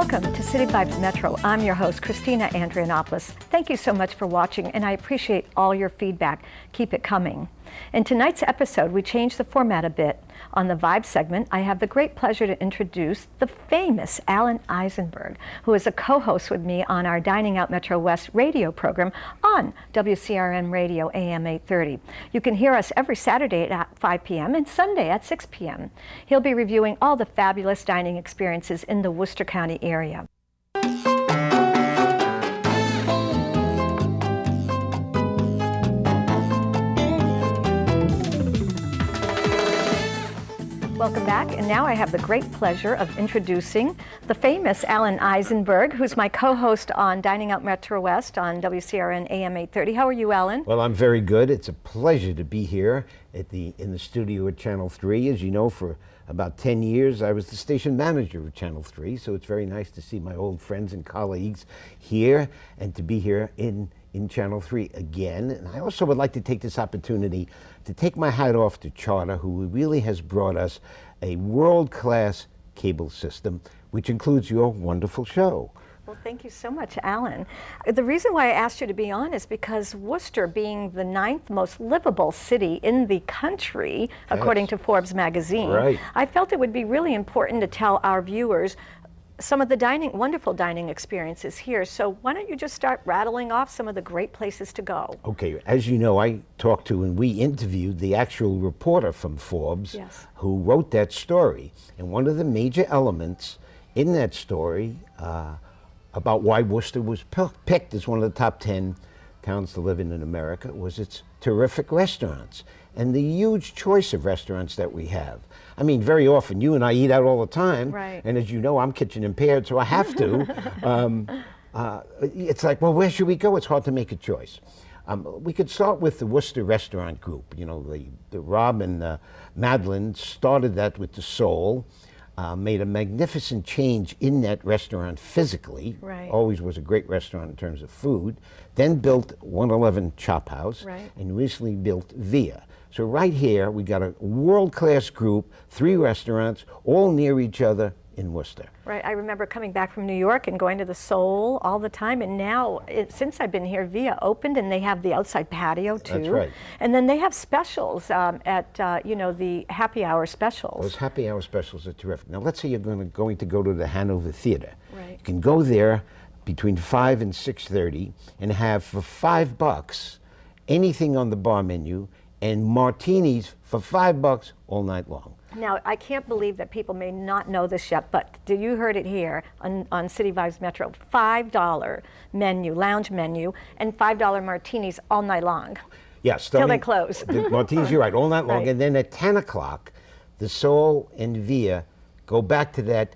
Welcome to City Vibes Metro. I'm your host, Christina Andrianopoulos. Thank you so much for watching, and I appreciate all your feedback. Keep it coming. In tonight's episode, we changed the format a bit. On the Vibe segment, I have the great pleasure to introduce the famous Allan Eisenberg, who is a co-host with me on our Dining Out MetroWest radio program on WCRN Radio AM 830. You can hear us every Saturday at 5 p.m. and Sunday at 6 p.m. He'll be reviewing all the fabulous dining experiences in the Worcester County area. Welcome back, and now I have the great pleasure of introducing the famous Allan Eisenberg, who's my co-host on Dining Out MetroWest on WCRN AM 830. How are you, Allan? Well, I'm very good. It's a pleasure to be here in the studio at Channel 3. As you know, for about 10 years, I was the station manager of Channel 3, so it's very nice to see my old friends and colleagues here and to be here in Channel 3 again. And I also would like to take this opportunity to take my hat off to Charter, who really has brought us a world-class cable system, which includes your wonderful show. Well, thank you so much, Allan. The reason why I asked you to be on is because Worcester, being the 9th most livable city in the country, according to Forbes magazine, right, I felt it would be really important to tell our viewers some of the wonderful dining experiences here. So why don't you just start rattling off some of the great places to go? Okay, as you know, I talked to and we interviewed the actual reporter from Forbes, yes, who wrote that story. And one of the major elements in that story about why Worcester was picked as one of the top 10 towns to live in America was its terrific restaurants and the huge choice of restaurants that we have. I mean, very often, you and I eat out all the time, right, and as you know, I'm kitchen impaired, so I have to. It's like, well, where should we go? It's hard to make a choice. We could start with the Worcester Restaurant Group. You know, the Rob and Madeline started that with the Soul, made a magnificent change in that restaurant physically. Right. Always was a great restaurant in terms of food. Then built 111 Chop House, right, and recently built Via. So right here, we got a world-class group, 3 restaurants, all near each other in Worcester. Right, I remember coming back from New York and going to the Soul all the time, and now, since I've been here, Via opened, and they have the outside patio too. That's right. And then they have specials at, the happy hour specials. Those happy hour specials are terrific. Now let's say you're going to go to the Hanover Theater. Right. You can go there between 5 and 6:30 and have for $5 anything on the bar menu and martinis for $5 all night long. Now, I can't believe that people may not know this yet, but you heard it here on City Vibes Metro. $5 menu, lounge menu, and $5 martinis all night long. Yeah, till they close. The martinis, you're right, all night long. Right. And then at 10 o'clock, the Soul and Via go back to that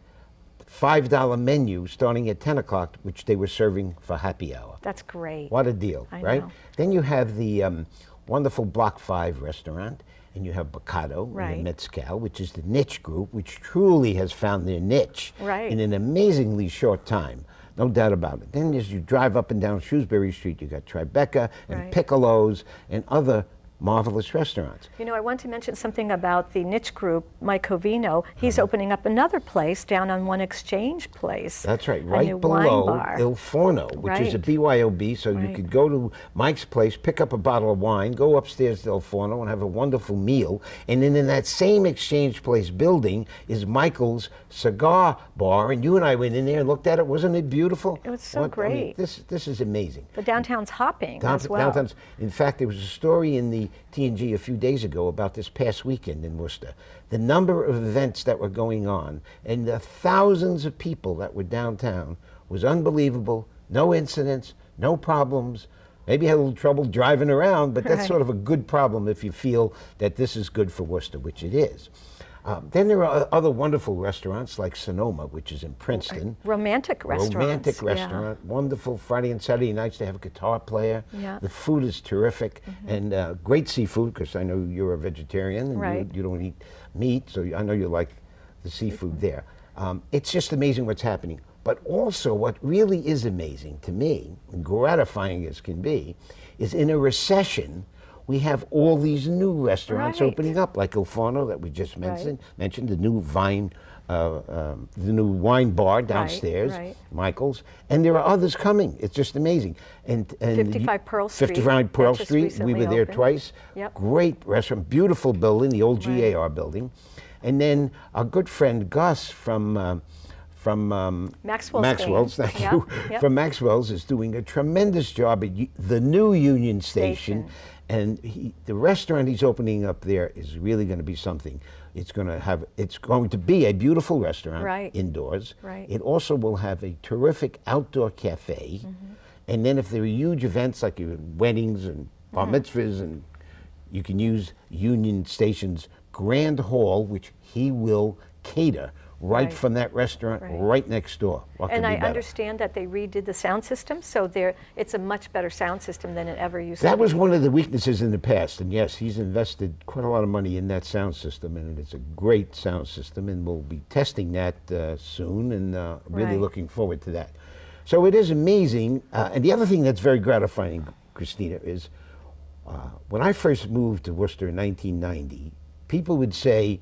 $5 menu starting at 10 o'clock, which they were serving for happy hour. That's great. What a deal, I right? know. Then you have the wonderful Block 5 restaurant, and you have Bocado, right, and Mezcal, which is the niche group, which truly has found their niche, right, in an amazingly short time. No doubt about it. Then as you drive up and down Shrewsbury Street, you got Tribeca and right, Piccolo's and other marvelous restaurants. You know, I want to mention something about the niche group, Mike Covino. He's opening up another place down on One Exchange Place. That's right, a right new below wine bar. Il Forno, which is a Right. BYOB, so Right. you could go to Mike's place, pick up a bottle of wine, go upstairs to Il Forno and have a wonderful meal. And then in that same Exchange Place building is Michael's cigar bar, and you and I went in there and looked at it. Wasn't it beautiful? It was so great. This is amazing. The downtown's hopping as well. Downtown's, in fact, there was a story in the TNG a few days ago about this past weekend in Worcester. The number of events that were going on and the thousands of people that were downtown was unbelievable. No incidents, no problems. Maybe had a little trouble driving around, but that's Right. sort of a good problem if you feel that this is good for Worcester, which it is. Then there are other wonderful restaurants like Sonoma, which is in Princeton. Romantic restaurants. Romantic restaurant, wonderful. Friday and Saturday nights they have a guitar player. Yeah. The food is terrific, and great seafood, because I know you're a vegetarian and Right. you don't eat meat, so I know you like the seafood there. It's just amazing what's happening. But also what really is amazing to me, and gratifying as can be, is in a recession, we have all these new restaurants Right. opening up, like Il Forno that we just mentioned, the new Vine the new wine bar downstairs, right. Michael's, and there are others coming. It's just amazing. And 55 Pearl Street. 55 Pearl that just Street. We recently were there opened. twice. Yep. Great restaurant, beautiful building, the old Right. GAR building. And then our good friend Gus from Maxwell's thank fame. you, Yep. from Maxwell's is doing a tremendous job at the new Union Station. And the restaurant he's opening up there is really going to be something. It's going to be a beautiful restaurant Right. indoors. Right. It also will have a terrific outdoor cafe. And then if there are huge events like your weddings and bar mitzvahs, and you can use Union Station's Grand Hall, which he will cater right from that restaurant right next door. What And could be I better? understand that they redid the sound system, so it's a much better sound system than it ever used to be. That was one of the weaknesses in the past, and yes, he's invested quite a lot of money in that sound system, and it's a great sound system, and we'll be testing that soon, and really Right. looking forward to that. So it is amazing, and the other thing that's very gratifying, Christina, is when I first moved to Worcester in 1990, people would say,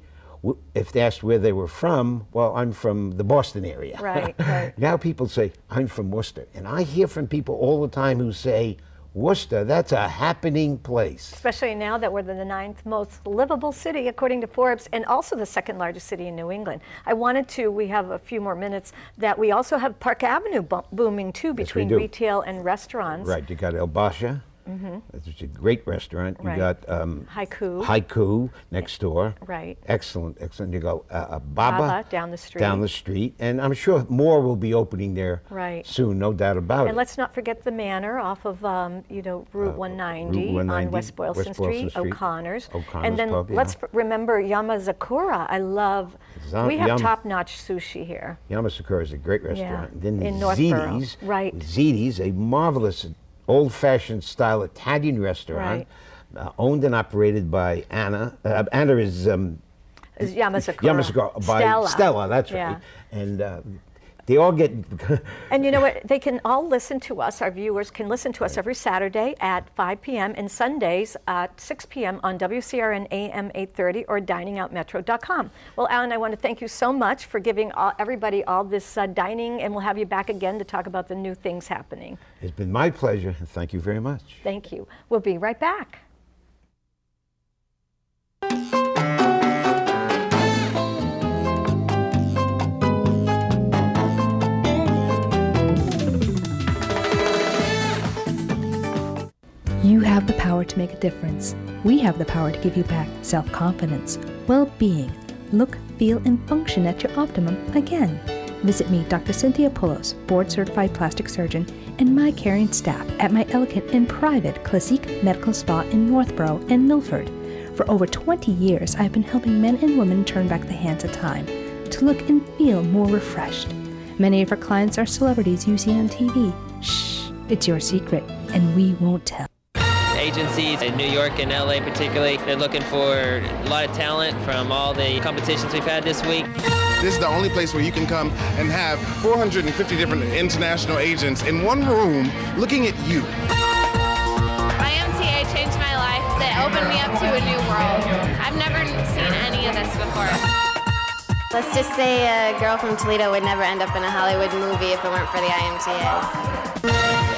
if they asked where they were from, well, I'm from the Boston area. Right, right. Now people say, I'm from Worcester. And I hear from people all the time who say, Worcester, that's a happening place. Especially now that we're the 9th most livable city, according to Forbes, and also the 2nd largest city in New England. We have a few more minutes, that we also have Park Avenue booming too, between do. retail and restaurants. Right, you got El Basha. It's a great restaurant. You Right. got Haiku next door. Right. Excellent. You go Baba Baba down the street. Down the street, and I'm sure more will be opening there Right. soon, no doubt about it. And let's not forget the Manor off of Route 190 Route 190, on West Boylston Street, O'Connor's. And then Pub, yeah. let's remember Yamazakura. I love. We have Yama- top-notch sushi here. Yamasakura is a great restaurant. And then in Northborough. Citi's, Right. Citi's, a marvelous old-fashioned style Italian restaurant, Right. owned and operated by Anna. Anna is Is Yamasakura. Yamasakura by Stella. That's Yeah. right. And they all get. And you know what? They can all listen to us. Our viewers can listen to us every Saturday at 5 p.m. and Sundays at 6 p.m. on WCRN AM 830 or diningoutmetro.com. Well, Alan, I want to thank you so much for giving everybody all this dining, and we'll have you back again to talk about the new things happening. It's been my pleasure, and thank you very much. Thank you. We'll be right back. You have the power to make a difference. We have the power to give you back self-confidence, well-being, look, feel, and function at your optimum again. Visit me, Dr. Cynthia Polos, board-certified plastic surgeon, and my caring staff at my elegant and private Classique Medical Spa in Northborough and Milford. For over 20 years, I've been helping men and women turn back the hands of time to look and feel more refreshed. Many of our clients are celebrities you see on TV. Shh, it's your secret, and we won't tell. Agencies in New York and LA particularly, they're looking for a lot of talent from all the competitions we've had this week. This is the only place where you can come and have 450 different international agents in one room looking at you. YMCA changed my life. It opened me up to a new world. I've never seen any of this before. Let's just say a girl from Toledo would never end up in a Hollywood movie if it weren't for the IMCA.